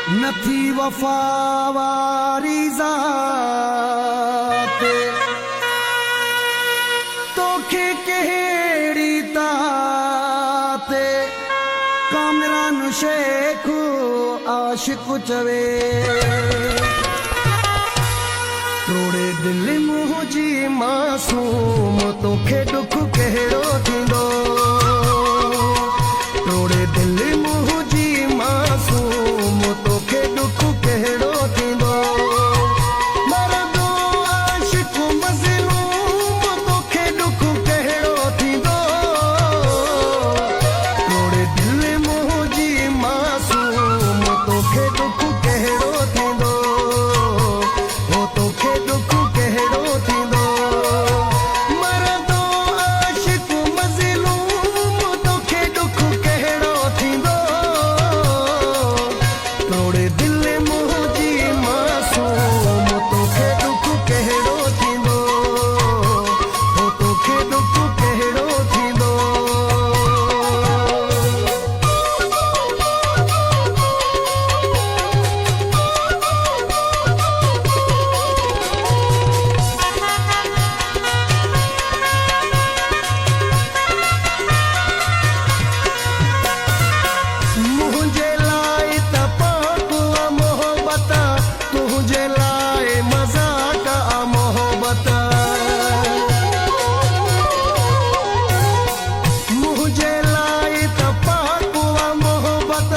नथी वफ़ा वारी ज़ात तोखे कहिड़ी तात कामरान शेख आशिक चवे टोड़े दिल मुंहिंजी मासूम तोखे दुख कहिड़ो थींदो टोड़े दिल मुंहिंजी मासूम तोखे दुख कहिड़ो थींदो मरदो आशिक मज़लूम तोखे दुख कहिड़ो थींदो टोड़े दिल मुंहिंजी मासूम तोखे दुख कहिड़ो थींदो हो तोखे दुख कहिड़ो थींदो मरदो आशिक मज़लूम तोखे दुख कहिड़ो थींदो टोड़े दिल मुंहिंजी मासूम तोखे दुख कहिड़ो थींदो हो तोखे दुख कहिड़ो थींदो मुंहिंजे लाइ त पाक आ मोहबत तुंहिंजे लाइ मज़ाक आ मोहबत मुंहिंजे लाइ त पाक आ मोहबत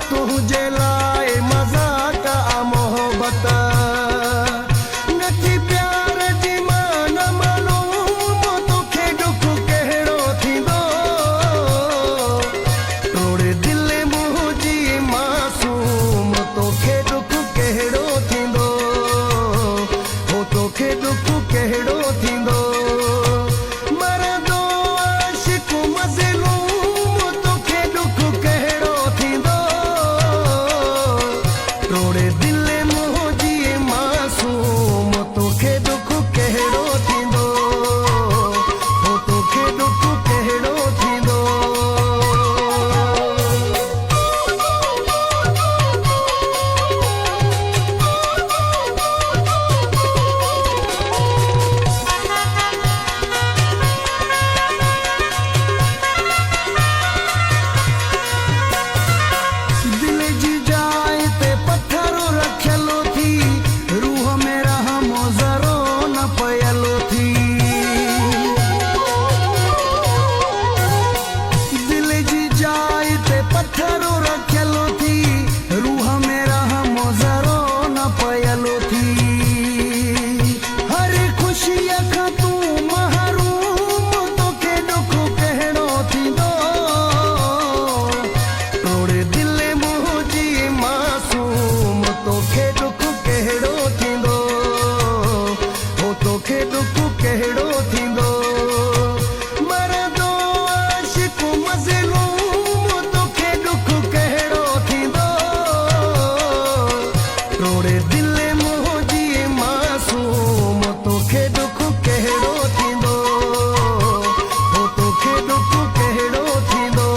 तुंहिंजे लाइ मज़ाक आ मोहबत नथी प्यार जी मान मालूम तोखे दुख कहिड़ो थींदो टोड़े दिल मुंहिंजी मासूम तोखे दुख कहिड़ो थींदो हो तोखे दुख कहिड़ो थींदो मरदो आशिक मज़लूम तोखे दुख कहिड़ो थींदो टोड़े दिल मुंहिंजी मासूम तोखे दुख कहिड़ो थींदो हो तोखे दुख कहिड़ो थींदो दिल जी जाइ ते पत्थरो रखियलो थी रूह में रहमो ज़रो न पयलो थी दिल जी जाइ ते पत्थरो रखियलो थी रूह में रहमो ज़रो न पयलो थी हर ख़ुशीअ खां तूं महरूम तोखे दुख कहिड़ो थींदो टोड़े दिल मुंहिंजी मासूम तोखे दुख कहिड़ो थींदो हो तोखे दुख कहिड़ो थींदो मरदो आशिक मज़लूम तोखे दुख कहिड़ो थींदो टोड़े दिल मुंहिंजी मासूम तोखे दुख कहिड़ो थींदो हो तोखे दुख कहिड़ो थींदो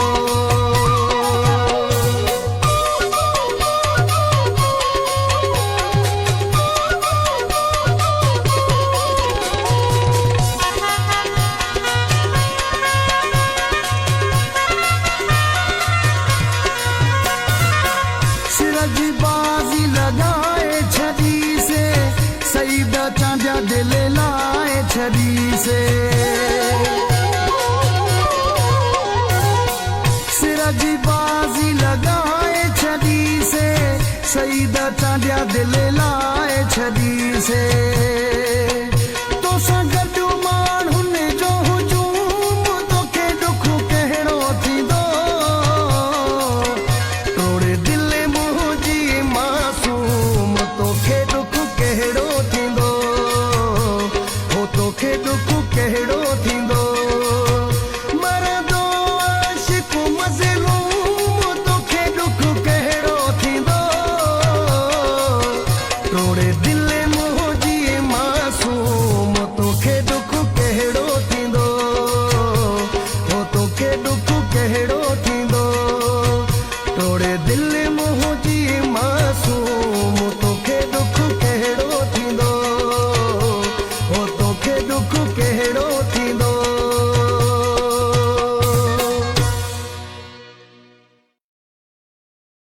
सिर जी बाज़ी लगाए छड़ी से सईद चांजा दिल लाए छड़ी से सिर जी बाज़ी लगाए छड़ी से सईद चांजा दिल